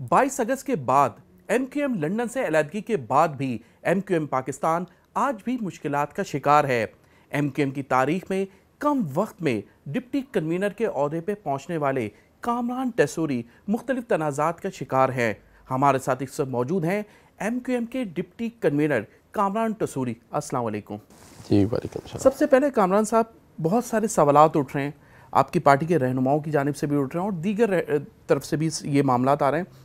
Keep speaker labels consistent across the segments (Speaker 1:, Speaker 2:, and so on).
Speaker 1: 22 अगस्त के बाद MQM London से अलहदगी के बाद भी एमक्यूएम पाकिस्तान आज भी मुश्किलात का शिकार है। एमक्यूएम की तारीख में कम वक्त में डिप्टी कन्वीनर के ओहदे पे पहुंचने वाले कामरान टेसूरी मुख्तलिफ तनाज़ात का शिकार हैं। हमारे साथ इस वक्त मौजूद हैं एमक्यूएम के डिप्टी कन्वीनर कामरान टेसूरी। अस्सलाम वालेकुम।
Speaker 2: जी वालेकुम सलाम।
Speaker 1: सबसे पहले कामरान साहब, बहुत सारे सवालात उठ रहे हैं, आपकी पार्टी के रहनुमाओं की जानिब से भी उठ रहे हैं और दीगर तरफ से भी ये मामलात आ रहे हैं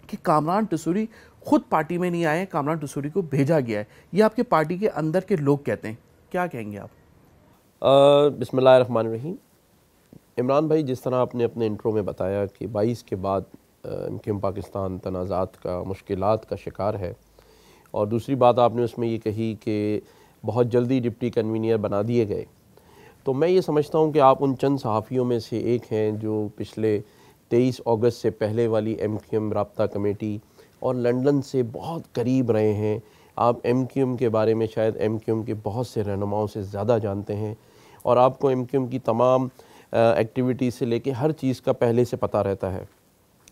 Speaker 1: कि कामरान टेसूरी खुद पार्टी में नहीं आए, कामरान टेसूरी को भेजा गया है। ये आपके पार्टी के अंदर के लोग कहते हैं, क्या कहेंगे आप?
Speaker 2: बिस्मिल्लाहिर्रहमानिर्रहीम। इमरान भाई, जिस तरह आपने अपने इंट्रो में बताया कि 22 के बाद एमक्यूएम पाकिस्तान तनाज़ात का, मुश्किलात का शिकार है, और दूसरी बात आपने उसमें ये कही कि बहुत जल्दी डिप्टी कन्वीनर बना दिए गए, तो मैं ये समझता हूँ कि आप उन चंद सहाफ़ियों में से एक हैं जो पिछले 23 अगस्त से पहले वाली एमक्यूएम राब्ता कमेटी और लंदन से बहुत करीब रहे हैं। आप एमक्यूएम के बारे में शायद एमक्यूएम के बहुत से रहनुमाओं से ज़्यादा जानते हैं और आपको एमक्यूएम की तमाम एक्टिविटी से लेके हर चीज़ का पहले से पता रहता है,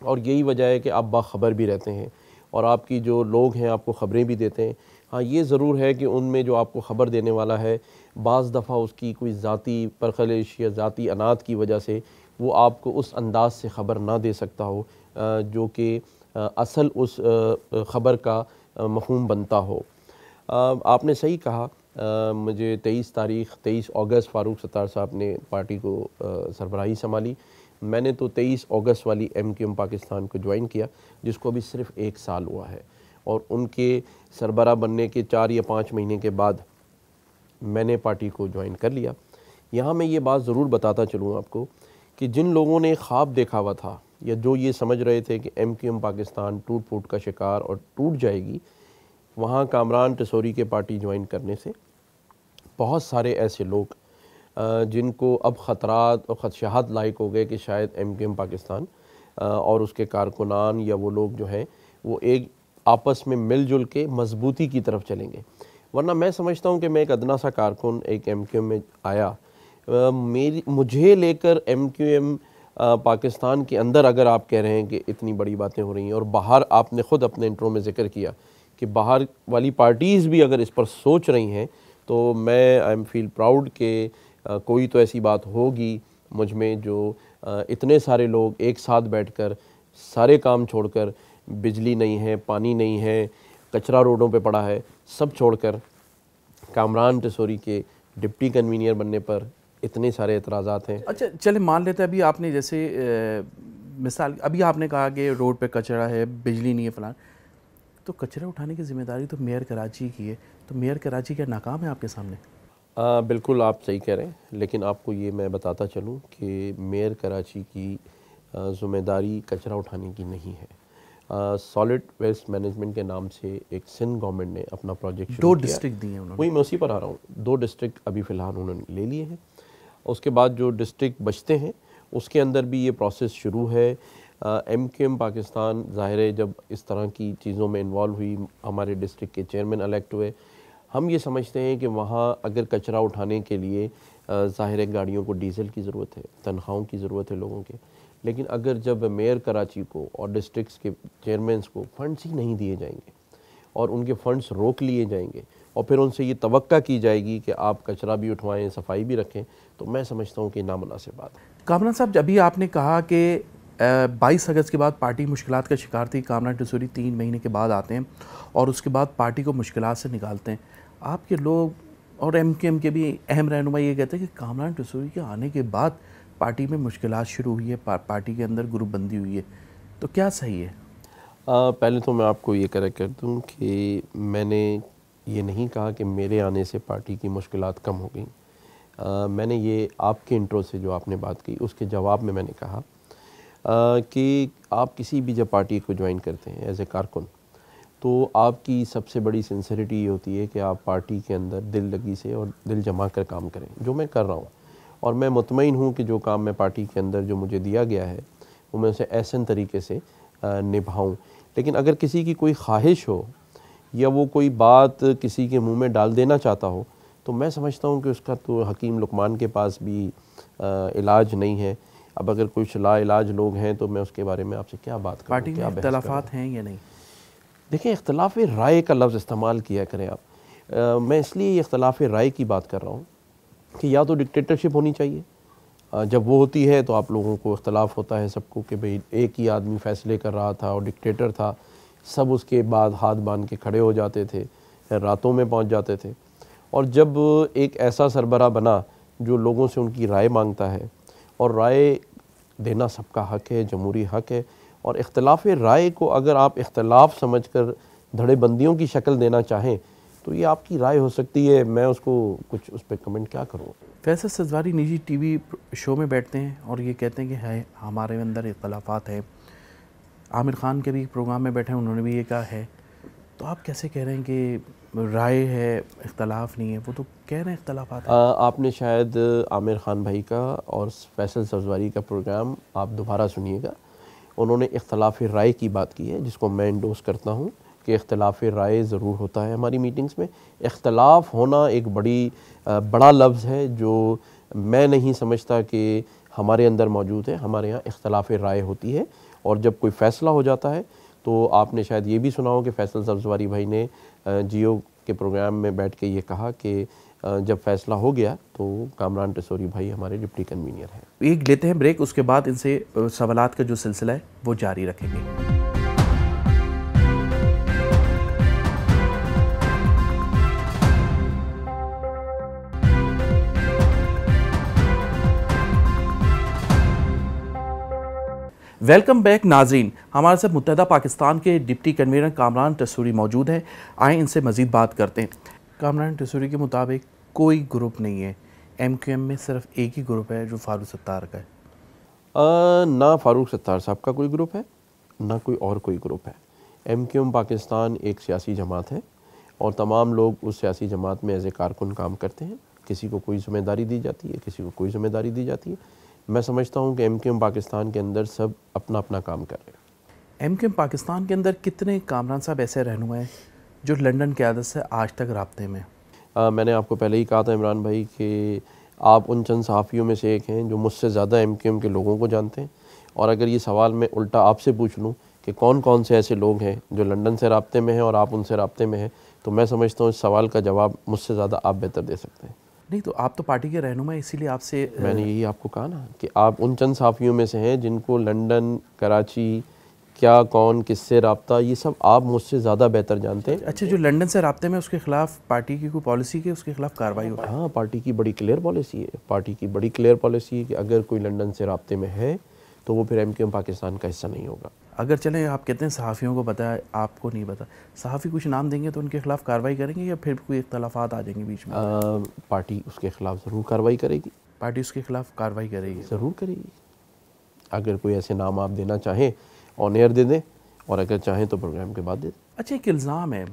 Speaker 2: और यही वजह है कि आप बाखबर भी रहते हैं और आपकी जो लोग हैं आपको ख़बरें भी देते हैं। हाँ, ये ज़रूर है कि उनमें जो आपको ख़बर देने वाला है, बाज़ दफ़ा उसकी कोई ज़ाती परखलिश या ज़ाती अनात की वजह से वो आपको उस अंदाज़ से ख़बर ना दे सकता हो जो कि असल उस ख़बर का मफ़हूम बनता हो। आपने सही कहा। मुझे 23 अगस्त फ़ारूक सत्तार साहब ने पार्टी को सरबराही संभाली। मैंने तो 23 अगस्त वाली एमक्यूएम पाकिस्तान को ज्वाइन किया, जिसको अभी सिर्फ़ 1 साल हुआ है, और उनके सरबरा बनने के 4 या 5 महीने के बाद मैंने पार्टी को ज्वाइन कर लिया। यहाँ मैं ये बात ज़रूर बताता चलूँ आपको कि जिन लोगों ने ख्वाब देखा हुआ था या जो ये समझ रहे थे कि एमक्यूएम पाकिस्तान टूट फूट का शिकार और टूट जाएगी, वहाँ कामरान टेसूरी के पार्टी ज्वाइन करने से बहुत सारे ऐसे लोग जिनको अब ख़तरात और ख़दशात लायक हो गए कि शायद एमक्यूएम पाकिस्तान और उसके कारकुनान या वो लोग जो हैं वो एक आपस में मिलजुल के मजबूती की तरफ चलेंगे। वरना मैं समझता हूँ कि मैं एक अदना सा कारकुन एक एमक्यूएम में आया, मुझे लेकर एमक्यूएम पाकिस्तान के अंदर अगर आप कह रहे हैं कि इतनी बड़ी बातें हो रही हैं, और बाहर आपने ख़ुद अपने इंट्रो में ज़िक्र किया कि बाहर वाली पार्टीज़ भी अगर इस पर सोच रही हैं, तो मैं आई एम फील प्राउड कि कोई तो ऐसी बात होगी मुझ में जो इतने सारे लोग एक साथ बैठकर सारे काम छोड़कर, बिजली नहीं है, पानी नहीं है, कचरा रोडों पे पड़ा है, सब छोड़कर कामरान टेसूरी के डिप्टी कन्वीनर बनने पर इतने सारे एतराज़ात हैं।
Speaker 1: अच्छा, चले मान लेते हैं अभी आपने जैसे मिसाल अभी आपने कहा कि रोड पे कचरा है, बिजली नहीं है, फलान, तो कचरा उठाने की जिम्मेदारी तो मेयर कराची की है, तो मेयर कराची क्या नाकाम है आपके सामने?
Speaker 2: बिल्कुल आप सही कह रहे हैं, लेकिन आपको ये मैं बताता चलूँ कि मेयर कराची की ज़िम्मेदारी कचरा उठाने की नहीं है। सॉलिड वेस्ट मैनेजमेंट के नाम से एक सिंध गवर्नमेंट ने अपना प्रोजेक्ट शुरू
Speaker 1: 2
Speaker 2: किया।
Speaker 1: डिस्ट्रिक्ट दिए उन्होंने।
Speaker 2: वही मैं उसी पर आ रहा हूँ। 2 डिस्ट्रिक्ट अभी फ़िलहाल उन्होंने ले लिए हैं। उसके बाद जो डिस्ट्रिक्ट बचते हैं उसके अंदर भी ये प्रोसेस शुरू है। एमक्यूएम पाकिस्तान ज़ाहिर है जब इस तरह की चीज़ों में इन्वॉल्व हुई, हमारे डिस्ट्रिक्ट के चेयरमैन इलेक्ट हुए, हम ये समझते हैं कि वहाँ अगर कचरा उठाने के लिए ज़ाहिर है गाड़ियों को डीज़ल की ज़रूरत है, तनख्वाहों की ज़रूरत है लोगों के, लेकिन अगर जब मेयर कराची को और डिस्ट्रिक्ट्स के चेयरमैन्स को फंड्स ही नहीं दिए जाएंगे और उनके फंड्स रोक लिए जाएंगे और फिर उनसे ये तवक्का की जाएगी कि आप कचरा भी उठवाएं, सफाई भी रखें, तो मैं समझता हूँ कि नामुनासिब बात है।
Speaker 1: कामरान साहब, अभी आपने कहा कि 22 अगस्त के बाद पार्टी मुश्किलात का शिकार थी, कामरान टेसूरी 3 महीने के बाद आते हैं और उसके बाद पार्टी को मुश्किलात से निकालते हैं। आपके लोग और एमक्यूएम के भी अहम रहनुमा ये कहते हैं कि कामरान टेसूरी के आने के बाद पार्टी में मुश्किलात शुरू हुई है, पार्टी के अंदर ग्रुपबंदी हुई है, तो क्या सही है?
Speaker 2: पहले तो मैं आपको ये करेक्ट कर दूँ कि मैंने ये नहीं कहा कि मेरे आने से पार्टी की मुश्किलात कम हो गई। मैंने ये आपके इंट्रो से जो आपने बात की उसके जवाब में मैंने कहा कि आप किसी भी जब पार्टी को ज्वाइन करते हैं एज ए कारकुन, तो आपकी सबसे बड़ी सिंसियरिटी ये होती है कि आप पार्टी के अंदर दिल लगी से और दिल जमा कर काम करें, जो मैं कर रहा हूँ, और मैं मुतमईन हूँ कि जो काम मैं पार्टी के अंदर जो मुझे दिया गया है वो मैं उसे ऐसे तरीके से निभाऊँ। लेकिन अगर किसी की कोई ख्वाहिश हो या वो कोई बात किसी के मुंह में डाल देना चाहता हो, तो मैं समझता हूँ कि उसका तो हकीम लुकमान के पास भी इलाज नहीं है। अब अगर कुछ लाइलाज लोग हैं तो मैं उसके बारे में आपसे क्या बात करूं,
Speaker 1: पार्टी
Speaker 2: क्या
Speaker 1: में
Speaker 2: बहस
Speaker 1: इख्तलाफात
Speaker 2: करूं।
Speaker 1: हैं या नहीं?
Speaker 2: देखिए, इख्तलाफ राय का लफ्ज़ इस्तेमाल किया करें आप। मैं इसलिए इख्तलाफ राय की बात कर रहा हूँ कि या तो डिक्टेटरशिप होनी चाहिए, जब वो होती है तो आप लोगों को इख्तलाफ होता है सबको कि भाई एक ही आदमी फ़ैसले कर रहा था और डिक्टेटर था, सब उसके बाद हाथ बांध के खड़े हो जाते थे, रातों में पहुंच जाते थे। और जब एक ऐसा सरबरा बना जो लोगों से उनकी राय मांगता है, और राय देना सबका हक है, जमहूरी हक है, और इख्तलाफ राय को अगर आप इख्तलाफ समझकर धड़ेबंदियों की शक्ल देना चाहें तो ये आपकी राय हो सकती है, मैं उसको कुछ उस पर कमेंट क्या करूँ।
Speaker 1: फैसल सजवारी निजी टीवी शो में बैठते हैं और ये कहते हैं कि है हमारे अंदर इख्तलाफात है। आमिर खान के भी प्रोग्राम में बैठे हैं, उन्होंने भी ये कहा है। तो आप कैसे कह रहे हैं कि राय है, इख्तलाफ नहीं है? वो तो कह रहे हैं इख्तलाफात है।
Speaker 2: आपने शायद आमिर खान भाई का और फैसल सजवारी का प्रोग्राम आप दोबारा सुनिएगा, उन्होंने इख्तलाफ राय की बात की है, जिसको मैं इंडोर्स करता हूँ कि इख्तलाफ राय ज़रूर होता है हमारी मीटिंग्स में। इख्तलाफ होना एक बड़ा लफ्ज़ है जो मैं नहीं समझता कि हमारे अंदर मौजूद है। हमारे यहाँ इख्तलाफ राय होती है, और जब कोई फ़ैसला हो जाता है तो आपने शायद ये भी सुना हो कि फैसल सब्ज़वारी भाई ने जियो के प्रोग्राम में बैठ के ये कहा कि जब फ़ैसला हो गया तो कामरान टेसोरी भाई हमारे डिप्टी कन्वीनियर हैं।
Speaker 1: एक लेते हैं ब्रेक, उसके बाद इनसे सवालात का जो सिलसिला है वो जारी रखेंगे। वेलकम बैक नाज़रीन। हमारे साथ मुत्तहदा पाकिस्तान के डिप्टी कन्वीनर कामरान टेसोरी मौजूद हैं। आए इनसे मज़ीद बात करते हैं। कामरान टेसोरी के मुताबिक कोई ग्रुप नहीं है, MQM में सिर्फ एक ही ग्रुप है जो फारूक सत्तार का है।
Speaker 2: ना फारूक सत्तार साहब का कोई ग्रुप है, ना कोई और कोई ग्रुप है। MQM पाकिस्तान एक सियासी जमात है और तमाम लोग उस सियासी जमात में एज ए कारकुन काम करते हैं। किसी को कोई ज़िम्मेदारी दी जाती है, किसी को कोई ज़िम्मेदारी दी जाती है। मैं समझता हूँ कि MQM पाकिस्तान के अंदर सब अपना अपना काम कर रहे हैं।
Speaker 1: MQM पाकिस्तान के अंदर कितने कामरान साहब ऐसे रहनुमा हैं जो लंदन क़यादत से आज तक राब्ते में?
Speaker 2: मैंने आपको पहले ही कहा था इमरान भाई कि आप उन चंद सहाफ़ियों में से एक हैं जो मुझसे ज़्यादा MQM के लोगों को जानते हैं। और अगर ये सवाल मैं उल्टा आपसे पूछ लूँ कि कौन कौन से ऐसे लोग हैं जो लंदन से राब्ते में हैं और आप उनसे राब्ते में हैं, तो मैं समझता हूँ इस सवाल का जवाब मुझसे ज़्यादा आप बेहतर दे सकते हैं।
Speaker 1: नहीं तो आप तो पार्टी के रहनुमा, इसीलिए आपसे
Speaker 2: मैंने यही आपको कहा ना कि आप उन चंद सहाफ़ियों में से हैं जिनको लंदन, कराची, क्या कौन किससे राब्ता, ये सब आप मुझसे ज़्यादा बेहतर जानते हैं।
Speaker 1: अच्छा, जो लंदन से राब्ते में उसके खिलाफ पार्टी की कोई पॉलिसी के उसके खिलाफ कार्रवाई हो?
Speaker 2: हाँ, पार्टी की बड़ी क्लियर पॉलिसी है। पार्टी की बड़ी क्लियर पॉलिसी है कि अगर कोई लंदन से राब्ते में है तो वो फिर MQM पाकिस्तान का हिस्सा नहीं होगा।
Speaker 1: अगर चलें, आप कहते हैं सहाफ़ियों को पता है, आपको नहीं पता, सहाफ़ी कुछ नाम देंगे तो उनके खिलाफ कार्रवाई करेंगे या फिर कोई इख्तलाफात आ जाएंगे बीच में?
Speaker 2: पार्टी उसके खिलाफ ज़रूर कार्रवाई करेगी।
Speaker 1: पार्टी उसके खिलाफ कार्रवाई करेगी?
Speaker 2: ज़रूर करेगी। अगर कोई ऐसे नाम आप देना चाहें ऑन एयर दे दें, और अगर चाहें तो प्रोग्राम के बाद दे दें।
Speaker 1: अच्छा, एक इल्ज़ाम है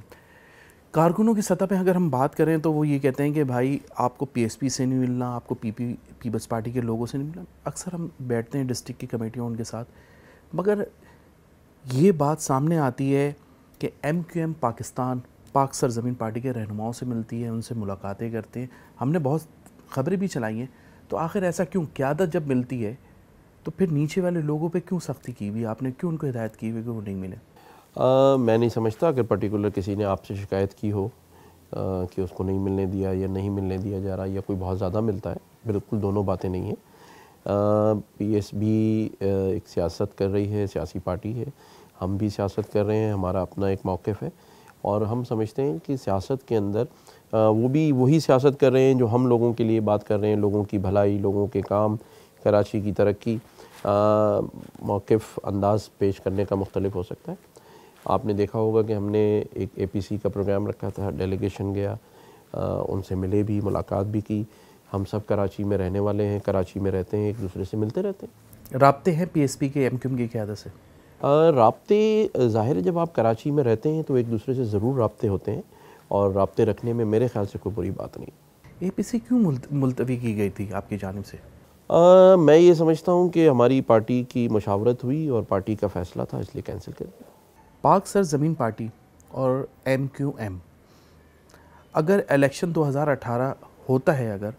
Speaker 1: कारकुनों की सतह पे, अगर हम बात करें तो वो ये कहते हैं कि भाई आपको PSP से नहीं मिलना, आपको पीपल्स पार्टी के लोगों से नहीं मिलना। अक्सर हम बैठते हैं डिस्ट्रिक्ट की कमेटियों उनके साथ, मगर ये बात सामने आती है कि MQM पाकिस्तान पाक सरजमीन पार्टी के रहनुमाओं से मिलती है, उनसे मुलाकातें करते हैं। हमने बहुत ख़बरें भी चलाई हैं। तो आखिर ऐसा क्यों? क़यादत जब मिलती है तो फिर नीचे वाले लोगों पे क्यों सख्ती की हुई? आपने क्यों उनको हिदायत की हुई कि वो नहीं मिले?
Speaker 2: मैं नहीं समझता अगर पर्टिकुलर किसी ने आपसे शिकायत की हो कि उसको नहीं मिलने दिया या नहीं मिलने दिया जा रहा या कोई बहुत ज़्यादा मिलता है, बिल्कुल दोनों बातें नहीं हैं। PSB एक सियासत कर रही है, सियासी पार्टी है, हम भी सियासत कर रहे हैं, हमारा अपना एक मौक़िफ़ है, और हम समझते हैं कि सियासत के अंदर वो भी वही सियासत कर रहे हैं जो हम लोगों के लिए बात कर रहे हैं, लोगों की भलाई, लोगों के काम, कराची की तरक्की। मौक़िफ़ अंदाज़ पेश करने का मुख्तलिफ हो सकता है। आपने देखा होगा कि हमने एक APC का प्रोग्राम रखा था, डेलीगेशन गया, उनसे मिले भी, मुलाकात भी की। हम सब कराची में रहने वाले हैं, कराची में रहते हैं, एक दूसरे से मिलते रहते हैं।
Speaker 1: राब्ते हैं PSP के MQM की क़यादत से?
Speaker 2: राब्ते ज़ाहिर है, जब आप कराची में रहते हैं तो एक दूसरे से ज़रूर राब्ते होते हैं, और राब्ते रखने में मेरे ख़्याल से कोई बुरी बात नहीं।
Speaker 1: APC क्यों मुलतवी की गई थी आपकी जानिब से?
Speaker 2: मैं ये समझता हूँ कि हमारी पार्टी की मशावरत हुई और पार्टी का फ़ैसला था, इसलिए कैंसिल कर दिया।
Speaker 1: पाक सरजमीन पार्टी और MQM, अगर इलेक्शन 2018 होता है, अगर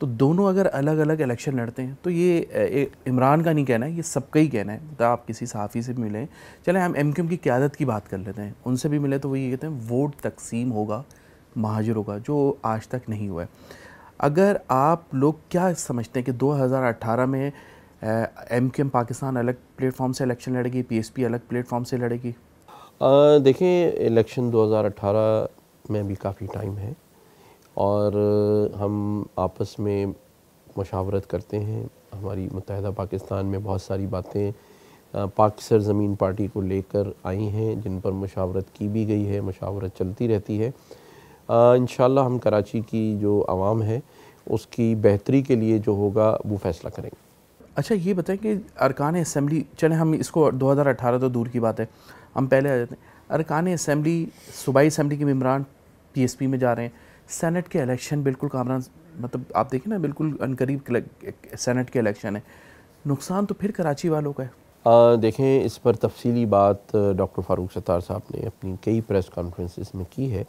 Speaker 1: तो दोनों अगर अलग अलग इलेक्शन लड़ते हैं तो ये इमरान का नहीं कहना है, ये सबका ही कहना है। मतलब आप किसी सहाफ़ी से भी मिलें, चले हम एमक्यूएम की क़यादत की बात कर लेते हैं, उनसे भी मिले तो वो ये कहते हैं वोट तकसीम होगा महाजरों का, जो आज तक नहीं हुआ है। अगर आप लोग क्या समझते हैं कि 2018 में एमक्यूएम पाकिस्तान अलग प्लेटफॉर्म से इलेक्शन लड़ेगी, पीएसपी अलग प्लेटफॉर्म से लड़ेगी?
Speaker 2: देखें, इलेक्शन 2018 में भी काफ़ी टाइम है और हम आपस में मशावरत करते हैं। हमारी मुत्तहिदा पाकिस्तान में बहुत सारी बातें पाक सरज़मीन पार्टी को लेकर आई हैं, जिन पर मशावरत की भी गई है, मशावरत चलती रहती है। इंशाअल्लाह हम कराची की जो आवाम है उसकी बेहतरी के लिए जो होगा वो फ़ैसला करेंगे।
Speaker 1: अच्छा, ये बताएं कि अरकान असम्बली, चले हम इसको 2018 तो दूर की बात है, हम पहले आ जाते हैं। अरकान असम्बली, सूबाई असम्बली के मेम्बरान पीएसपी में जा रहे हैं। सेनेट के इलेक्शन बिल्कुल कामरान, मतलब आप देखें ना, बिल्कुल अनकरीब सेनेट के इलेक्शन है। नुकसान तो फिर कराची वालों का है।
Speaker 2: देखें, इस पर तफसीली बात डॉक्टर फ़ारूक सत्तार साहब ने अपनी कई प्रेस कॉन्फ्रेंसेस में की है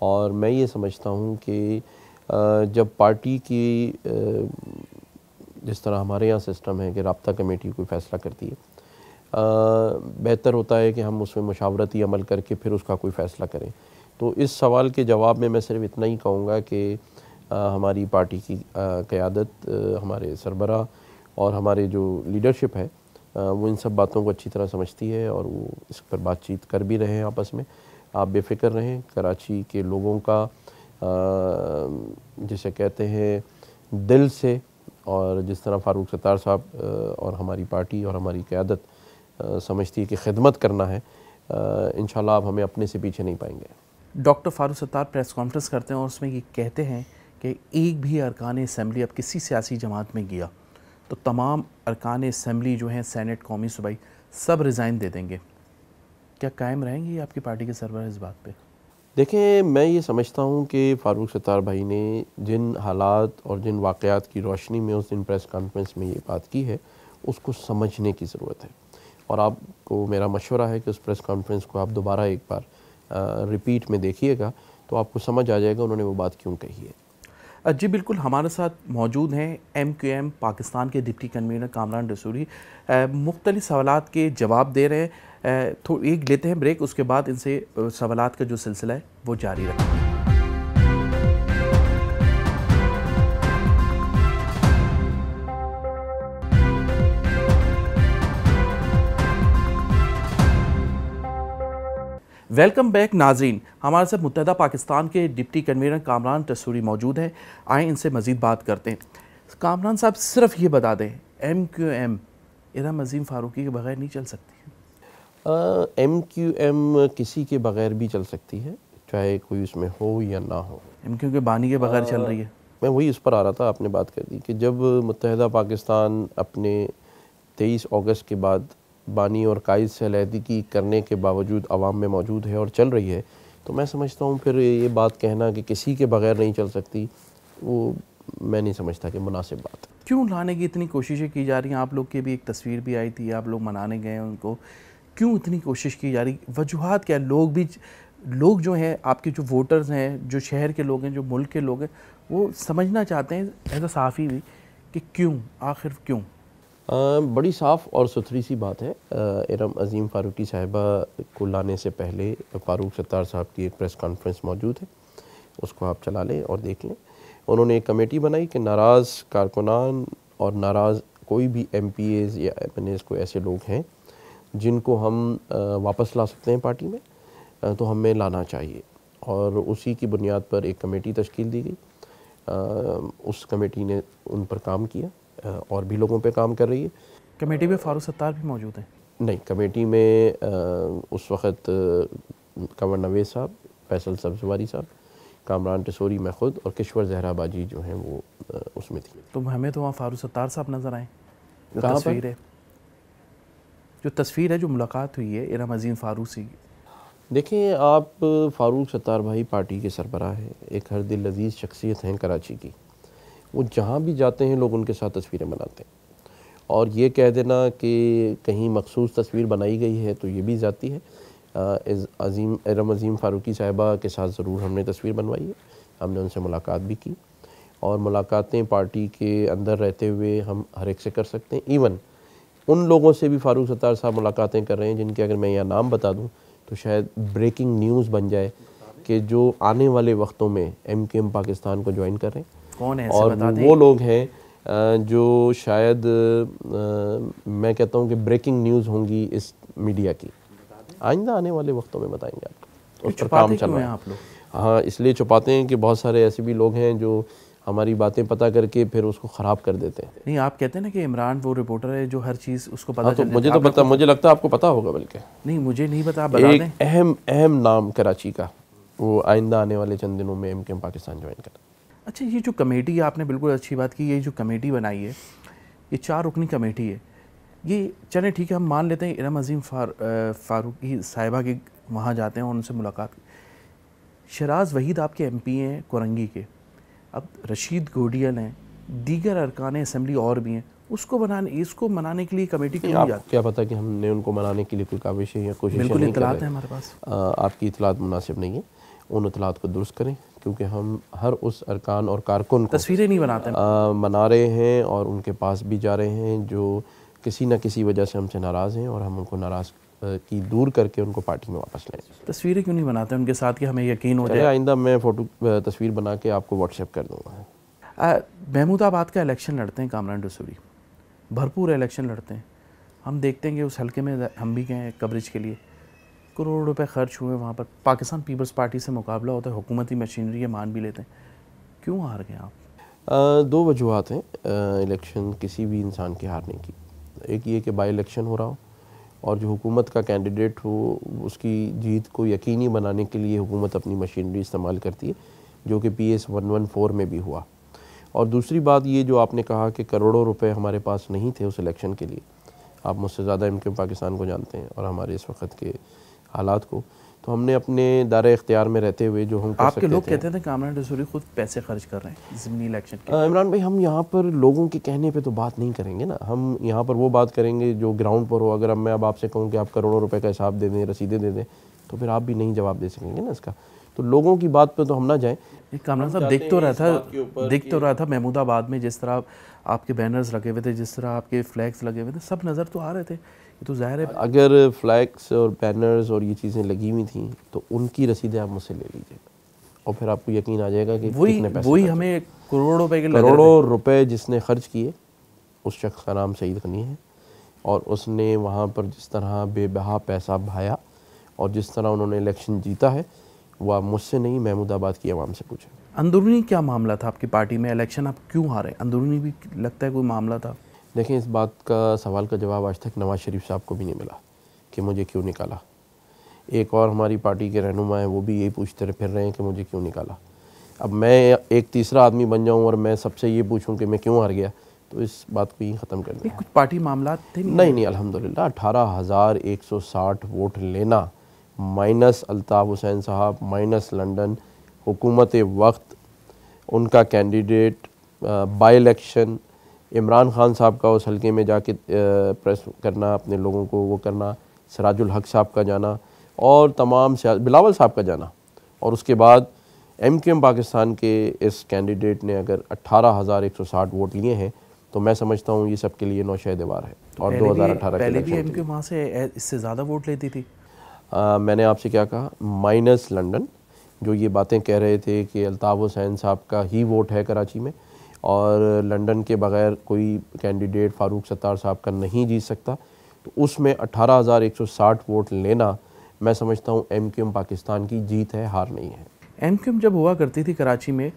Speaker 2: और मैं ये समझता हूँ कि जब पार्टी की जिस तरह हमारे यहाँ सिस्टम है कि राब्ता कमेटी कोई फ़ैसला करती है, बेहतर होता है कि हम उसमें मशावरती अमल करके फिर उसका कोई फ़ैसला करें। तो इस सवाल के जवाब में मैं सिर्फ इतना ही कहूँगा कि हमारी पार्टी की क़यादत, हमारे सरबराह और हमारे जो लीडरशिप है वो इन सब बातों को अच्छी तरह समझती है और वो इस पर बातचीत कर भी रहे हैं आपस में। आप बेफ़िक्र रहें, कराची के लोगों का जिसे कहते हैं दिल से, और जिस तरह फ़ारूक सत्तार साहब और हमारी पार्टी और हमारी क़यादत समझती है कि खिदमत करना है, इंशाअल्लाह आप हमें अपने से पीछे नहीं पाएंगे।
Speaker 1: Doctor Farooq Sattar press conference करते हैं और उसमें ये कहते हैं कि एक भी अरकान असम्बली अब किसी सियासी जमात में गया तो तमाम अरकान असम्बली जो हैं, सेनेट, कौमी सूबाई, सब रिज़ाइन दे देंगे। क्या कायम रहेंगी आपकी पार्टी के सरबराह इस बात पे?
Speaker 2: देखें, मैं ये समझता हूँ कि फ़ारूक सत्तार भाई ने जिन हालात और जिन वाक़यात की रोशनी में उस दिन प्रेस कॉन्फ्रेंस में ये बात की है, उसको समझने की ज़रूरत है। और आपको मेरा मशवरा है कि उस प्रेस कॉन्फ्रेंस को आप दोबारा एक बार रिपीट में देखिएगा तो आपको समझ आ जाएगा उन्होंने वो बात क्यों कही है।
Speaker 1: जी बिल्कुल, हमारे साथ मौजूद हैं एमक्यूएम पाकिस्तान के डिप्टी कन्वीनर कामरान रसूली। मुख्तलिफ सवालात के जवाब दे रहे हैं। एक लेते हैं ब्रेक, उसके बाद इनसे सवालात का जो सिलसिला है वो जारी रखेंगे। वेलकम बैक नाज़रीन, हमारे साथ मुत्तहिदा पाकिस्तान के डिप्टी कन्वीनर कामरान रसूली मौजूद हैं। आए इनसे मज़ीद बात करते हैं। कामरान साहब, सिर्फ ये बता दें, एमक्यूएम इरम अज़ीम फ़ारूकी के बगैर नहीं चल सकती?
Speaker 2: एमक्यूएम किसी के बगैर भी चल सकती है, चाहे कोई उसमें हो या ना हो।
Speaker 1: एमक्यूएम के बानी के बगैर चल रही है?
Speaker 2: मैं वही उस पर आ रहा था, आपने बात कर दी कि जब मुत्तहिदा पाकिस्तान अपने 23 अगस्त के बाद बानी और कायद से अलहदगी करने के बावजूद अवाम में मौजूद है और चल रही है, तो मैं समझता हूँ फिर ये बात कहना कि किसी के बगैर नहीं चल सकती, वो मैं नहीं समझता कि मुनासिब बात है।
Speaker 1: क्यों लाने की इतनी कोशिशें की जा रही हैं? आप लोग की भी एक तस्वीर भी आई थी, आप लोग मनाने गए उनको, क्यों इतनी कोशिश की जा रही? वजूहात क्या? लोग जो हैं, आपके जो वोटर्स हैं, जो शहर के लोग हैं, जो मुल्क के लोग हैं, वो समझना चाहते हैं एज अ सहाफ़ी भी कि क्यों, आखिर क्यों?
Speaker 2: बड़ी साफ़ और सुथरी सी बात है। इरम अज़ीम फ़ारूकी साहिबा को लाने से पहले फ़ारूक सत्तार साहब की एक प्रेस कॉन्फ्रेंस मौजूद है, उसको आप चला लें और देख लें। उन्होंने एक कमेटी बनाई कि नाराज़ कारकुनान और नाराज़ कोई भी MPAs या MNAs को ऐसे लोग हैं जिनको हम वापस ला सकते हैं पार्टी में, तो हमें लाना चाहिए। और उसी की बुनियाद पर एक कमेटी तश्कील दी गई। उस कमेटी ने उन पर काम किया और भी लोगों पे काम कर रही है।
Speaker 1: कमेटी में फ़ारूक सत्तार भी मौजूद हैं?
Speaker 2: नहीं, कमेटी में उस वक़्त कंवर नवेज़ साहब, फैसल सब्ज़वारी साहब, कामरान रसूली, मैं ख़ुद और किश्वर ज़हरा बाजी जो हैं वो उसमें थी।
Speaker 1: तो हमें तो वहाँ फ़ारूक सत्तार साहब नज़र आए।
Speaker 2: कहाँ
Speaker 1: तस्वीर है, जो तस्वीर है, जो मुलाकात हुई है इरम अज़ीम फ़ारूक से।
Speaker 2: देखें, आप फ़ारूक सत्तार भाई पार्टी के सरबराह हैं, एक हर दिल अज़ीज़ शख्सियत हैं कराची की। वो जहाँ भी जाते हैं लोग उनके साथ तस्वीरें बनाते हैं, और ये कह देना कि कहीं मखसूस तस्वीर बनाई गई है तो ये भी ज़ाती है। इरम अज़ीम फ़ारूकी साहिबा के साथ ज़रूर हमने तस्वीर बनवाई है, हमने उनसे मुलाकात भी की और मुलाकातें पार्टी के अंदर रहते हुए हम हर एक से कर सकते हैं। इवन उन लोगों से भी फारूक सत्तार साहब मुलाकातें कर रहे हैं जिनके अगर मैं यहाँ नाम बता दूँ तो शायद ब्रेकिंग न्यूज़ बन जाए कि जो आने वाले वक्तों में MQM पाकिस्तान को ज्वाइन कर रहे हैं।
Speaker 1: कौन है
Speaker 2: और वो लोग हैं जो शायद मैं कहता हूँ कि ब्रेकिंग न्यूज़ होंगी इस मीडिया की, आइंदा आने वाले वक्तों में बताएंगे आपको। उस पर काम चल रहा है।
Speaker 1: आप लोग
Speaker 2: हाँ, इसलिए छुपाते हैं कि बहुत सारे ऐसे भी लोग हैं जो हमारी बातें पता करके फिर उसको ख़राब कर देते हैं।
Speaker 1: नहीं, आप कहते हैं ना कि इमरान वो रिपोर्टर है जो हर चीज़ उसको पता
Speaker 2: हाँ, तो
Speaker 1: चल
Speaker 2: मुझे
Speaker 1: जाती
Speaker 2: तो पता, मुझे लगता है आपको पता होगा। बल्कि
Speaker 1: नहीं, मुझे नहीं पता, आप बता दें।
Speaker 2: एक अहम नाम कराची का, वो आइंदा आने वाले चंद दिनों में MQM पाकिस्तान ज्वाइन कर।
Speaker 1: अच्छा, ये जो कमेटी, आपने बिल्कुल अच्छी बात की, ये जो कमेटी बनाई है, ये 4 रुकनी कमेटी है। ये चलें ठीक है, हम मान लेते हैं इरम अजीम फारूकी साहिबा के वहाँ जाते हैं और उनसे मुलाकात। शराज वहीद आपके MP हैं कोरंगी के, अब रशीद गोडियल हैं, दीगर अरकान असम्बली और भी हैं, इसको मनाने के लिए कमेटी क्यों नहीं जाती?
Speaker 2: क्या पता कि हमने उनको मनाने के लिए कोई काविश या कोशिश
Speaker 1: बिल्कुल
Speaker 2: नहीं कर
Speaker 1: इतलात
Speaker 2: रहे।
Speaker 1: है हमारे पास।
Speaker 2: आपकी इतलात मुनासिब नहीं है, उन इतलात को दुरुस्त करें, क्योंकि हम हर उस अरकान और कारकुन को
Speaker 1: तस्वीरें नहीं बनाते
Speaker 2: मना रहे हैं और उनके पास भी जा रहे हैं जो किसी न किसी वजह से हमसे नाराज़ हैं, और हम उनको नाराज़ की दूर करके उनको पार्टी में वापस लें।
Speaker 1: तस्वीरें क्यों नहीं बनाते उनके साथ कि हमें यकीन हो जाए?
Speaker 2: आइंदा मैं फ़ोटो तस्वीर बना के आपको व्हाट्सएप कर दूँगा।
Speaker 1: महमूदाबाद का इलेक्शन लड़ते हैं कामरान रसूली, भरपूर इलेक्शन लड़ते हैं। हम देखते हैं कि उस हल्के में हम भी गए कवरेज के लिए, करोड़ों रुपए खर्च हुए वहाँ पर। पाकिस्तान पीपल्स पार्टी से मुकाबला होता है, हुकूमती मशीनरी है, मान भी लेते हैं। क्यों हार गए आप?
Speaker 2: 2 वजूहत हैं इलेक्शन किसी भी इंसान के हारने की। एक ये कि बाई इलेक्शन हो रहा हो और जो हुकूमत का कैंडिडेट हो उसकी जीत को यकीनी बनाने के लिए हुकूमत अपनी मशीनरी इस्तेमाल करती है, जो कि PS 114 में भी हुआ। और दूसरी बात ये जो आपने कहा कि करोड़ों रुपए हमारे पास नहीं थे उस इलेक्शन के लिए। आप मुझसे ज़्यादा MQM पाकिस्तान को जानते हैं और हमारे इस वक्त के हालात को, तो हमने अपने दायरे इख्तियार में रहते हुए जो हम कर
Speaker 1: आपके
Speaker 2: सकते
Speaker 1: लोग
Speaker 2: थे।
Speaker 1: कहते थे कामरान रसूली खुद पैसे खर्च कर रहे हैं ज़िमनी इलेक्शन के।
Speaker 2: इमरान भाई, हम यहाँ पर लोगों के कहने पे तो बात नहीं करेंगे ना, हम यहाँ पर वो बात करेंगे जो ग्राउंड पर हो। अगर मैं अब आपसे कहूँ कि आप करोड़ों रुपए का हिसाब दे दें, रसीदें दे दें, तो फिर आप भी नहीं जवाब दे सकेंगे ना इसका। तो लोगों की बात पे तो हम ना जाएं।
Speaker 1: कामरान साहब, दिख तो रहा था महमूदाबाद में जिस तरह आपके बैनर्स लगे हुए थे, जिस तरह आपके फ्लैग्स लगे हुए थे, सब नज़र तो आ रहे थे। ये तो जाहिर है,
Speaker 2: अगर फ्लैग्स और बैनर्स और ये चीज़ें लगी हुई थी तो उनकी रसीदें आप मुझसे ले लीजिए और फिर आपको यकीन आ जाएगा कि कितने पैसे।
Speaker 1: वही हमें करोड़ों रुपए के
Speaker 2: करोड़ों रुपए जिसने खर्च किए उस शख्स का नाम सईद गनी है, और उसने वहाँ पर जिस तरह बेबहा पैसा बहाया और जिस तरह उन्होंने इलेक्शन जीता है, वह मुझसे नहीं, महमूदाबाद की आवाम से पूछे।
Speaker 1: अंदरूनी क्या मामला था आपकी पार्टी में? इलेक्शन आप क्यों हारे? अंदरूनी भी लगता है कोई मामला था।
Speaker 2: देखें, इस बात का सवाल का जवाब आज तक नवाज़ शरीफ साहब को भी नहीं मिला कि मुझे क्यों निकाला। एक और हमारी पार्टी के रहनुमा हैं, वो भी यही पूछते फिर रहे हैं कि मुझे क्यों निकाला। अब मैं एक तीसरा आदमी बन जाऊं और मैं सबसे ये पूछूं कि मैं क्यों हार गया, तो इस बात को ही ख़त्म कर दें।
Speaker 1: कुछ पार्टी मामला थे?
Speaker 2: नहीं, अल्हम्दुलिल्लाह 18,160 वोट लेना, माइनस अल्ताफ़ हुसैन साहब, माइनस लंदन, हुकूमत वक्त, उनका candidate, by election, Imran Khan साहब का उस हल्के में जाके प्रेस करना, अपने लोगों को वो करना, सिराजुल हक साहब का जाना और तमाम बिलावल साहब का जाना, और उसके बाद MQM पाकिस्तान के इस कैंडिडेट ने अगर 18,160 वोट लिए हैं, तो मैं समझता हूँ ये सब के लिए नौशा दीवार है। और 2018
Speaker 1: पहले भी MQM वहाँ से इससे ज़्यादा वोट लेती थी।
Speaker 2: मैंने आपसे क्या कहा, माइनस लंदन जो ये बातें कह रहे थे कि अल्ताफ़ हुसैन साहब का ही वोट है कराची में और लंदन के बग़ैर कोई कैंडिडेट फ़ारूक सत्तार साहब का नहीं जीत सकता, तो उसमें 18,160 वोट लेना मैं समझता हूँ MQM पाकिस्तान की जीत है, हार नहीं है।
Speaker 1: MQM जब हुआ करती थी कराची में,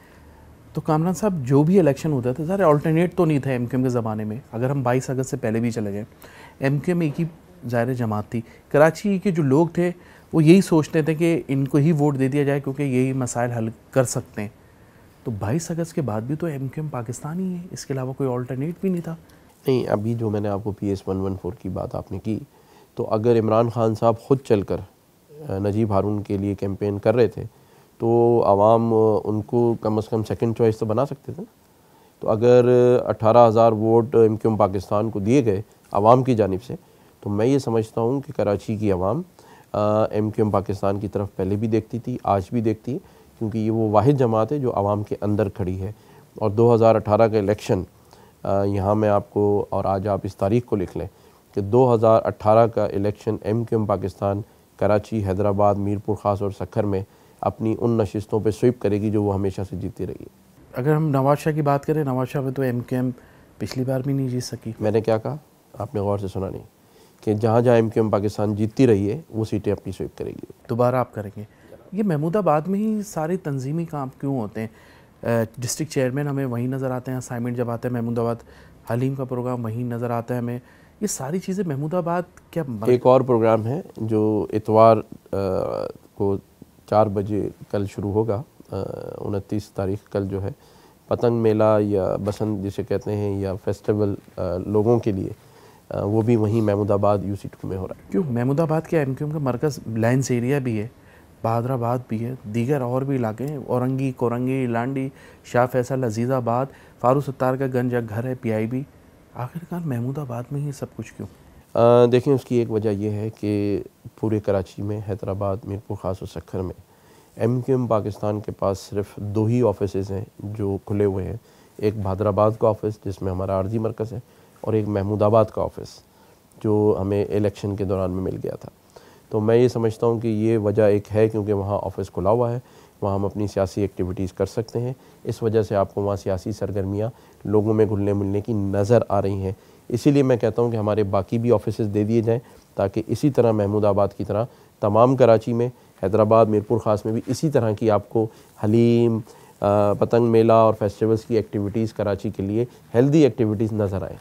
Speaker 1: तो कामरान साहब जो भी इलेक्शन होता था, सारे अल्टरनेट तो नहीं था MQM के ज़माने में। अगर हम 22 अगस्त से पहले भी चले गए, MQM एक ही ज़ाहिर जमात थी। कराची के जो लोग थे वो यही सोचते थे कि इनको ही वोट दे दिया जाए क्योंकि यही मसाइल हल कर सकते हैं। तो 22 अगस्त के बाद भी तो MQM पाकिस्तान ही है, इसके अलावा कोई अल्टरनेट भी नहीं था।
Speaker 2: नहीं, अभी जो मैंने आपको PS 114 की बात आपने की, तो अगर इमरान खान साहब ख़ुद चलकर नजीब हारून के लिए कैंपेन कर रहे थे तो आवाम उनको कम से कम सेकंड चॉइस तो बना सकते थे। तो अगर 18,000 वोट MQM पाकिस्तान को दिए गए आवाम की जानिब से, तो मैं ये समझता हूँ कि कराची की आवाम MQM पाकिस्तान की तरफ पहले भी देखती थी, आज भी देखती है, क्योंकि ये वो वाहिद जमात है जो आवाम के अंदर खड़ी है। और 2018 का इलेक्शन, यहाँ मैं आपको, और आज आप इस तारीख को लिख लें कि 2018 का इलेक्शन MQM पाकिस्तान कराची, हैदराबाद, मीरपुर ख़ास और सक्खर में अपनी उन नशिस्तों पे स्वीप करेगी जो वो हमेशा से जीती रही है।
Speaker 1: अगर हम नवाज शाह की बात करें, नवाज शाह में तो MQM पिछली बार भी नहीं जीत सकी।
Speaker 2: मैंने क्या कहा, आपने गौर से सुना नहीं, कि जहाँ जहाँ MQM पाकिस्तान जीतती रही है वो सीटें अपनी स्वीप करेगी।
Speaker 1: दोबारा आप करेंगे। ये महमूदाबाद में ही सारे तंजीमी काम क्यों होते हैं? डिस्ट्रिक्ट चेयरमैन हमें वहीं नज़र आते हैं, असाइनमेंट जब आता है महमूदाबाद, हलीम का प्रोग्राम वहीं नज़र आता है हमें। ये सारी चीज़ें महमूदाबाद क्या
Speaker 2: एक और प्रोग्राम है जो इतवार को 4 बजे कल शुरू होगा, 29 तारीख कल जो है, पतंग मेला या बसंत जिसे कहते हैं, या फेस्टिवल लोगों के लिए, वो भी वहीं महमूदाबाद UC2 में हो रहा है।
Speaker 1: क्यों महमूदाबाद के MQM का मरकज़ लाइन्स एरिया भी है, बहादराबाद भी है, दीगर और भी इलाके हैं, औरंगी, कोरंगी, लांडी, शाह फैसल, अजीज़ाबाद, फारूक सत्तार का गंज घर है, PIB। आखिरकार महमूदाबाद में ही सब कुछ क्यों?
Speaker 2: देखें, उसकी एक वजह यह है कि पूरे कराची में, हैदराबाद, मीरपुर ख़ास और सक्खर में MQM पाकिस्तान के पास सिर्फ 2 ही ऑफिसेज़ हैं जो खुले हुए हैं। एक बहादराबाद का ऑफ़िस जिसमें हमारा आर्जी मरकज़ है, और एक महमूदाबाद का ऑफ़िस जो हमें इलेक्शन के दौरान में मिल गया था। तो मैं ये समझता हूँ कि ये वजह एक है, क्योंकि वहाँ ऑफ़िस खुला हुआ है, वहाँ हम अपनी सियासी एक्टिविटीज़ कर सकते हैं। इस वजह से आपको वहाँ सियासी सरगर्मियाँ लोगों में घुलने मिलने की नज़र आ रही हैं। इसीलिए मैं कहता हूँ कि हमारे बाकी भी ऑफिसेज़ दे दिए जाएँ, ताकि इसी तरह महमूदाबाद की तरह तमाम कराची में, हैदराबाद, मीरपुर ख़ास में भी इसी तरह की आपको हलीम, पतंग मेला और फेस्टिवल्स की एक्टिविटीज़ कराची के लिए हेल्दी एक्टिविटीज़ नज़र आएँ।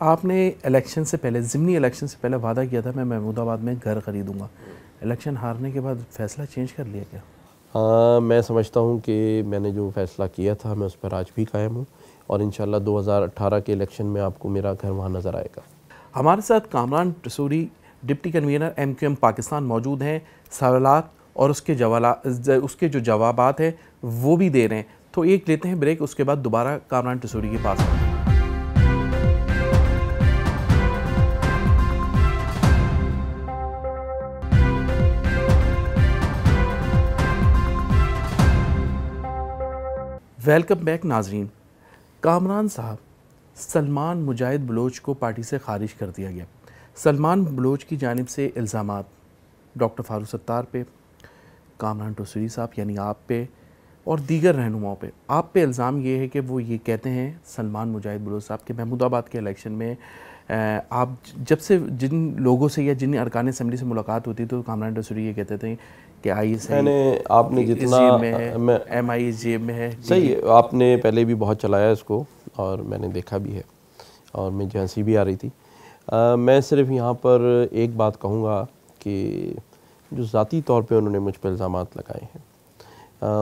Speaker 1: आपने इलेक्शन से पहले, ज़िमनी इलेक्शन से पहले वादा किया था मैं महमूदाबाद में घर ख़रीदूँगा। इलेक्शन हारने के बाद फ़ैसला चेंज कर लिया क्या?
Speaker 2: हाँ, मैं समझता हूँ कि मैंने जो फ़ैसला किया था मैं उस पर आज भी कायम हूँ, और इंशाल्लाह 2018 के इलेक्शन में आपको मेरा घर वहाँ नज़र आएगा।
Speaker 1: हमारे साथ Kamran Tessori, deputy convener MQM Pakistan मौजूद हैं। सवालात और उसके जो जवाबात हैं वो भी दे रहे हैं। तो एक लेते हैं ब्रेक, उसके बाद दोबारा कामरान टसूरी के पास आएंगे। वेलकम बैक नाजरीन। कामरान साहब, सलमान मुजाहिद बलोच को पार्टी से खारिज कर दिया गया। सलमान बलोच की जानिब से इल्ज़ामात डॉक्टर फारूक सत्तार पे, कामरान टसूरी साहब यानी आप पे, और दीगर रहनुमाओं पे। आप पे इल्ज़ाम ये है कि वो ये कहते हैं, सलमान मुजाहिद बलोच साहब, के महमूदाबाद के इलेक्शन में आप जब से जिन लोगों से या जिन अरकान असम्बली से मुलाकात होती तो कामरान टसूरी ये कहते थे कि
Speaker 2: आपने जितना
Speaker 1: MI जेब में है।
Speaker 2: सही, आपने पहले भी बहुत चलाया इसको और मैंने देखा भी है, और मुझे हंसी भी आ रही थी। मैं सिर्फ यहाँ पर एक बात कहूँगा कि जो ज़ाती तौर पे उन्होंने मुझ पर इल्ज़ामात लगाए हैं,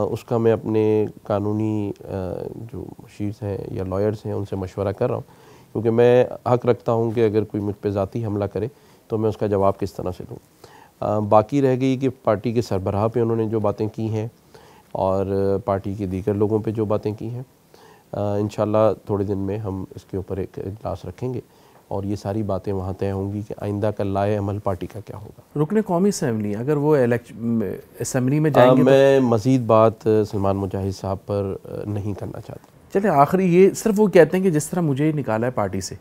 Speaker 2: उसका मैं अपने कानूनी जो मुशीर हैं या लॉयर्स हैं उनसे मशवरा कर रहा हूँ, क्योंकि मैं हक़ रखता हूँ कि अगर कोई मुझ पर ज़ाती हमला करे तो मैं उसका जवाब किस तरह से दूँ। बाकी रह गई कि पार्टी के सरबराह पे उन्होंने जो बातें की हैं और पार्टी के दीगर लोगों पे जो बातें की हैं, इंशाल्लाह थोड़े दिन में हम इसके ऊपर एक इजलास रखेंगे और ये सारी बातें वहाँ तय होंगी कि आइंदा का लाए अमल पार्टी का क्या होगा।
Speaker 1: रुकने कौमी असम्बली, अगर वो असम्बली में जाएंगे
Speaker 2: मैं मज़ीद बात सलमान मुजाहिद साहब पर नहीं करना चाहता।
Speaker 1: चले आखिरी ये सिर्फ वो कहते हैं कि जिस तरह मुझे निकाला है पार्टी से,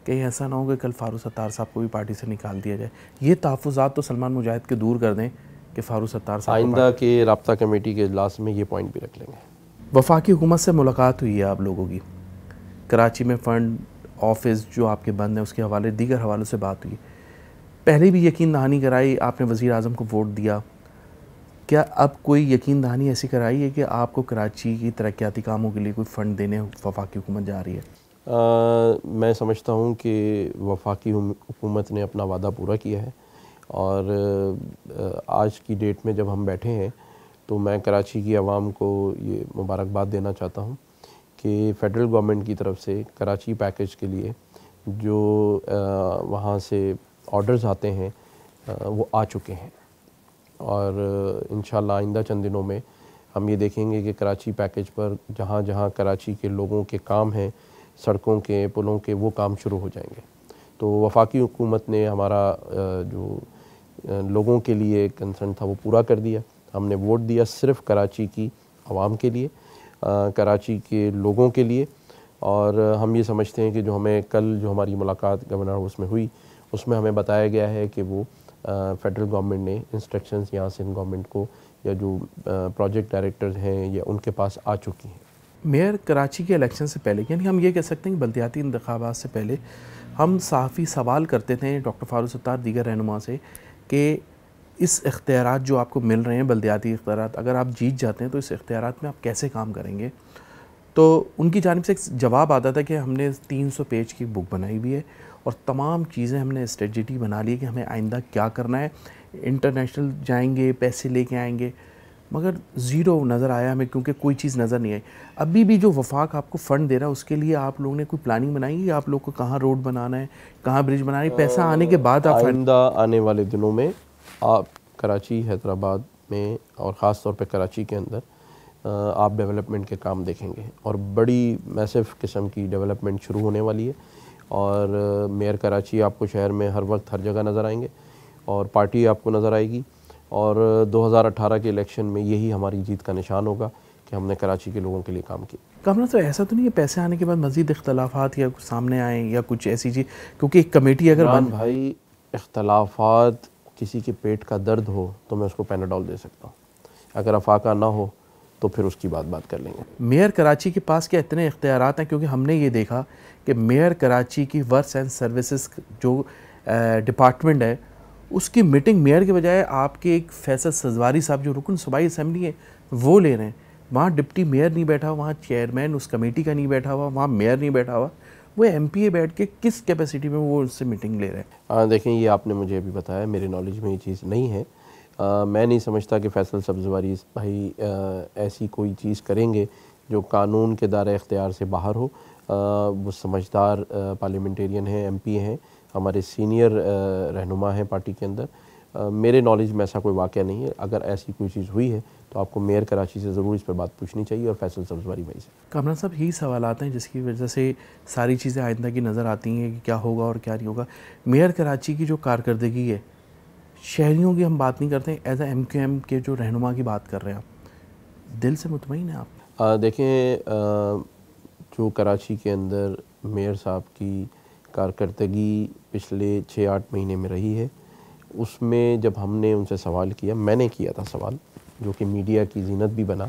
Speaker 1: कहीं ऐसा ना हो कि कल फारूक सत्तार साहब को भी पार्टी से निकाल दिया जाए। ये तहफ़्फ़ुज़ात तो सलमान मुजाहिद के दूर कर दें कि फारूक सत्तार साहब
Speaker 2: आइंदा के राब्ता कमेटी के इजलास में ये पॉइंट भी रख लेंगे।
Speaker 1: वफाकी हुकूमत से मुलाकात हुई है आप लोगों की, कराची में फ़ंड ऑफिस जो आपके बंद है उसके हवाले, दीगर हवालों से बात हुई, पहले भी यकीन दहानी कराई, आपने वज़ीर आज़म को वोट दिया, क्या अब कोई यकीन दहानी ऐसी कराई है कि आपको कराची की तरक्याती कामों के लिए कोई फ़ंड देने वफाकी हुकूमत जा रही है?
Speaker 2: मैं समझता हूँ कि वफाकी हुकूमत ने अपना वादा पूरा किया है, और आज की डेट में जब हम बैठे हैं तो मैं कराची की आवाम को ये मुबारकबाद देना चाहता हूँ कि फ़ेडरल गवर्नमेंट की तरफ से कराची पैकेज के लिए जो वहाँ से ऑर्डर्स आते हैं वो आ चुके हैं, और इंशाल्लाह आइंदा चंद दिनों में हम ये देखेंगे कि कराची पैकेज पर जहाँ जहाँ कराची के लोगों के काम हैं, सड़कों के, पुलों के, वो काम शुरू हो जाएंगे। तो वफाकी हुकूमत ने हमारा जो लोगों के लिए कंसर्न था वो पूरा कर दिया। हमने वोट दिया सिर्फ कराची की आवाम के लिए, कराची के लोगों के लिए। और हम ये समझते हैं कि जो हमें कल जो हमारी मुलाकात गवर्नर हाउस में हुई उसमें हमें बताया गया है कि वो फेडरल गवर्नमेंट ने इंस्ट्रक्शंस यहाँ से गवर्नमेंट को या जो प्रोजेक्ट डायरेक्टर्स हैं या उनके पास आ चुकी हैं।
Speaker 1: मेयर कराची के इलेक्शन से पहले, यानी हम ये कह सकते हैं कि बल्दियाती इंतखाबात से पहले हम साफ़ी सवाल करते थे डॉक्टर फारूक सत्तार दीगर रहनुमा से कि इस इख्तियारात जो आपको मिल रहे हैं बल्दियाती इख्तियारात, अगर आप जीत जाते हैं तो इस इख्तियारात में आप कैसे काम करेंगे। तो उनकी जानिब से एक जवाब आता था कि हमने 300 पेज की बुक बनाई हुई है और तमाम चीज़ें हमने स्ट्रेटजी बना ली है कि हमें आइंदा क्या करना है, इंटरनेशनल जाएंगे, पैसे लेके आएंगे, मगर ज़ीरो नज़र आया हमें, क्योंकि कोई चीज़ नज़र नहीं आई। अभी भी जो वफाक आपको फ़ंड दे रहा है उसके लिए आप लोगों ने कोई प्लानिंग बनाई है? आप लोग को कहाँ रोड बनाना है, कहाँ ब्रिज बनाना है, पैसा आने के बाद आप
Speaker 2: आइंदा आने वाले दिनों में आप कराची, हैदराबाद में और ख़ास तौर पे कराची के अंदर आप डेवलपमेंट के काम देखेंगे और बड़ी मैसिव किस्म की डेवलपमेंट शुरू होने वाली है। और मेयर कराची आपको शहर में हर वक्त हर जगह नज़र आएंगे और पार्टी आपको नज़र आएगी। और 2018 के इलेक्शन में यही हमारी जीत का निशान होगा कि हमने कराची के लोगों के लिए काम किया।
Speaker 1: कमरा तो ऐसा तो नहीं है पैसे आने के बाद मज़ीद इख्तलाफात या कुछ सामने आए या कुछ ऐसी चीज़, क्योंकि एक कमेटी अगर बन
Speaker 2: भाई इख्तलाफात किसी के पेट का दर्द हो तो मैं उसको पैनाडोल दे सकता हूँ, अगर अफाका ना हो तो फिर उसकी बात कर लेंगे।
Speaker 1: मेयर कराची के पास क्या इतने इख्तियारात हैं? क्योंकि हमने ये देखा कि मेयर कराची की वर्क्स एंड सर्विसेज जो डिपार्टमेंट है उसकी मीटिंग मेयर के बजाय आपके एक फैसल सजवारी साहब जो रुकन सूबाई असम्बली है वो ले रहे हैं। वहाँ डिप्टी मेयर नहीं बैठा हुआ, वहाँ चेयरमैन उस कमेटी का नहीं बैठा हुआ, वहाँ मेयर नहीं बैठा हुआ, वो MPA बैठ के किस कैपेसिटी में वो उससे मीटिंग ले रहे हैं?
Speaker 2: देखें, ये आपने मुझे अभी बताया, मेरे नॉलेज में ये चीज़ नहीं है। मैं नहीं समझता कि फैसल सब्ज़वारी भाई ऐसी कोई चीज़ करेंगे जो कानून के दायरे इख्तियार से बाहर हो। वो समझदार पार्लियामेंटेरियन हैं, MP हैं, हमारे सीनियर रहनुमा हैं पार्टी के अंदर। मेरे नॉलेज में ऐसा कोई वाक़या नहीं है। अगर ऐसी कोई चीज़ हुई है तो आपको मेयर कराची से ज़रूर इस पर बात पूछनी चाहिए और फैसल सब्ज़वारी भाई से।
Speaker 1: कामरान साहब, यही सवाल आते हैं जिसकी वजह से सारी चीज़ें आइंदा की नज़र आती हैं कि क्या होगा और क्या नहीं होगा। मेयर कराची की जो कारकर्दगी है, शहरियों की हम बात नहीं करते, एज MQM के जो रहनुमा की बात कर रहे हैं, आप दिल से मुतमईन हैं आप?
Speaker 2: देखें, जो कराची के अंदर मेयर साहब की कारकर्दगी पिछले 6-8 महीने में रही है, उसमें जब हमने उनसे सवाल किया, मैंने किया था सवाल जो कि मीडिया की ज़ीनत भी बना,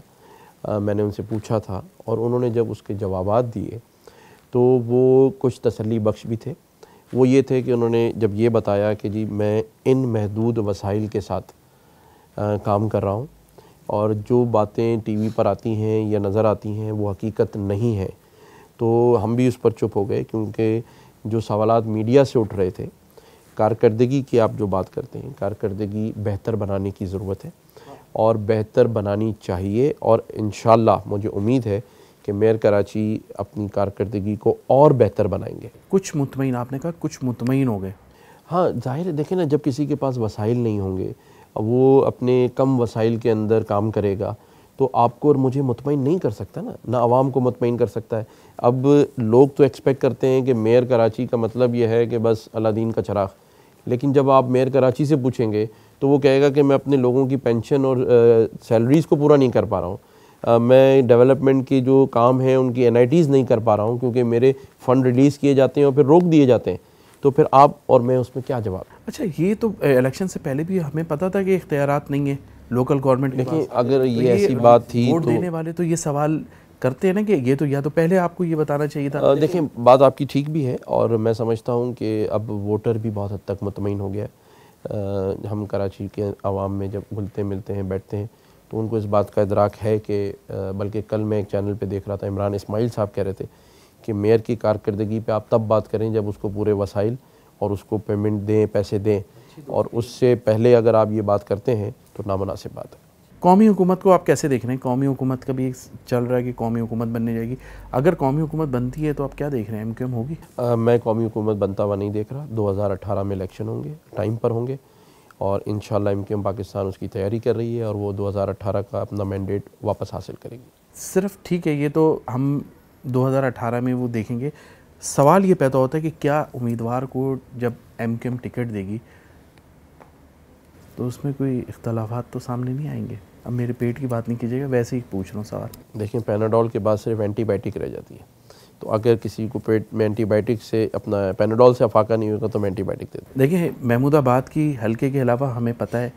Speaker 2: मैंने उनसे पूछा था और उन्होंने जब उसके जवाबात दिए तो वो कुछ तसल्ली बख्श भी थे। वो ये थे कि उन्होंने जब ये बताया कि जी मैं इन महदूद वसाइल के साथ काम कर रहा हूँ और जो बातें TV पर आती हैं या नज़र आती हैं वो हकीकत नहीं है, तो हम भी उस पर चुप हो गए। क्योंकि जो सवालात मीडिया से उठ रहे थे, कारकर्दगी की आप जो बात करते हैं, कारकर्दगी बेहतर बनाने की ज़रूरत है और बेहतर बनानी चाहिए। और इंशाअल्लाह मुझे उम्मीद है कि मेयर कराची अपनी कारकर्दगी को और बेहतर बनाएंगे।
Speaker 1: कुछ मुतमईन, आपने कहा कुछ मुतमईन हो गए।
Speaker 2: हाँ, जाहिर है, देखें ना, जब किसी के पास वसाइल नहीं होंगे, वो अपने कम वसाइल के अंदर काम करेगा तो आपको और मुझे मुतमईन नहीं कर सकता ना आवाम को मुतमईन कर सकता है। अब लोग तो एक्सपेक्ट करते हैं कि मेयर कराची का मतलब ये है कि बस अलादीन का चिराग, लेकिन जब आप मेयर कराची से पूछेंगे तो वो कहेगा कि मैं अपने लोगों की पेंशन और सैलरीज़ को पूरा नहीं कर पा रहा हूँ, मैं डेवलपमेंट के जो काम हैं उनकी NITs नहीं कर पा रहा हूँ क्योंकि मेरे फ़ंड रिलीज़ किए जाते हैं और फिर रोक दिए जाते हैं। तो फिर आप और मैं उसमें क्या जवाब?
Speaker 1: अच्छा, ये तो इलेक्शन से पहले भी हमें पता था कि इख्तियारात नहीं है लोकल गवर्नमेंट के पास।
Speaker 2: अगर ये ऐसी बात थी
Speaker 1: वोट देने वाले तो ये सवाल करते हैं ना कि ये तो, या तो पहले आपको ये बताना चाहिए था।
Speaker 2: देखें, बात आपकी ठीक भी है और मैं समझता हूँ कि अब वोटर भी बहुत हद तक मुतमईन हो गया है। हम कराची के आवाम में जब घुलते मिलते हैं, बैठते हैं, तो उनको इस बात का इदराक है कि बल्कि कल मैं एक चैनल पे देख रहा था, इमरान इस्माइल साहब कह रहे थे कि मेयर की कारकर्दगी पे आप तब बात करें जब उसको पूरे वसाइल और उसको पेमेंट दें, पैसे दें, और उससे पहले अगर आप ये बात करते हैं तो नामुनासिब बात है।
Speaker 1: कौमी हुकूमत को आप कैसे देख रहे हैं? कौमी हुकूमत का भी एक चल रहा है कि कौमी हुकूमत बनने जाएगी। अगर कौमी हुकूमत बनती है तो आप क्या देख रहे हैं, MQM होगी?
Speaker 2: मैं कौमी हुकूमत बनता हुआ नहीं देख रहा। 2018 में इलेक्शन होंगे, टाइम पर होंगे और इंशाल्लाह MQM पाकिस्तान उसकी तैयारी कर रही है और वो 2018 का अपना मैंडेट वापस हासिल करेगी।
Speaker 1: सिर्फ ठीक है, ये तो हम 2018 में वो देखेंगे। सवाल ये पैदा होता है कि क्या उम्मीदवार को जब MQM टिकट देगी तो उसमें कोई इख्तलाफात तो सामने नहीं आएंगे? अब मेरे पेट की बात नहीं कीजिएगा, वैसे ही पूछ रहा हूँ सवाल।
Speaker 2: देखिए, पैनाडोल के बाद सिर्फ एंटीबायोटिक रह जाती है, तो अगर किसी को पेट में एंटीबायोटिक से अपना पैनाडोल से अफाका नहीं होगा तो मैं एंटीबायोटिक दे दूँ।
Speaker 1: देखिए, महमूदाबाद की हल्के के अलावा हमें पता है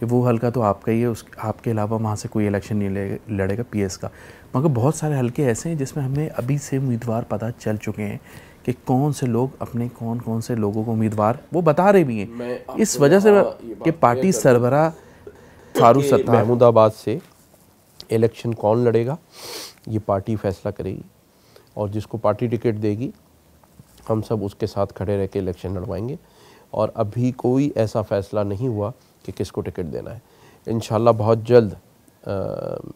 Speaker 1: कि वो हल्का तो आपका ही है, उस आपके अलावा वहाँ से कोई इलेक्शन नहीं लड़ेगा पीएस का। मगर बहुत सारे हल्के ऐसे हैं जिसमें हमें अभी से उम्मीदवार पता चल चुके हैं कि कौन से लोग अपने कौन से लोगों को उम्मीदवार वो बता रहे भी हैं। इस वजह से कि पार्टी सरबराह फारूक सत्तार,
Speaker 2: महमूदाबाद से इलेक्शन कौन लड़ेगा ये पार्टी फैसला करेगी, और जिसको पार्टी टिकट देगी हम सब उसके साथ खड़े रह के इलेक्शन लड़वाएंगे। और अभी कोई ऐसा फैसला नहीं हुआ कि किसको टिकट देना है। इंशाल्लाह बहुत जल्द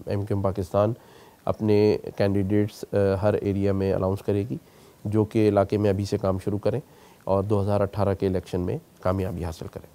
Speaker 2: एमक्यूएम पाकिस्तान अपने कैंडिडेट्स हर एरिया में अनाउंस करेगी, जो कि इलाके में अभी से काम शुरू करें और 2018 के इलेक्शन में कामयाबी हासिल करें।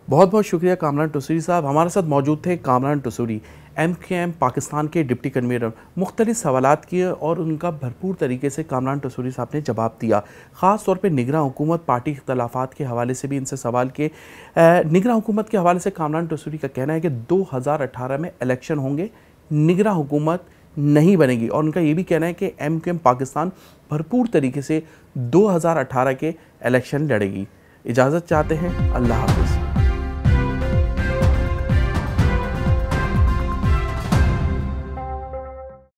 Speaker 1: बहुत बहुत शुक्रिया कामरान टसूरी साहब। हमारे साथ मौजूद थे कामरान टसूरी, एमक्यूएम पाकिस्तान के डिप्टी कन्वीनर। मुख्तलिफ सवालात किए और उनका भरपूर तरीके से कामरान टसूरी साहब ने जवाब दिया। ख़ास तौर पे निगरान हुकूमत, पार्टी इख्तलाफात के हवाले से भी इनसे सवाल किए। निगरान हुकूमत के हवाले से कामरान टसूरी का कहना है कि 2018 में इलेक्शन होंगे, निगरान हुकूमत नहीं बनेगी। और उनका ये भी कहना है कि एमक्यूएम पाकिस्तान भरपूर तरीके से 2018 के इलेक्शन लड़ेगी। इजाज़त चाहते हैं, अल्लाह हाफ़िज़।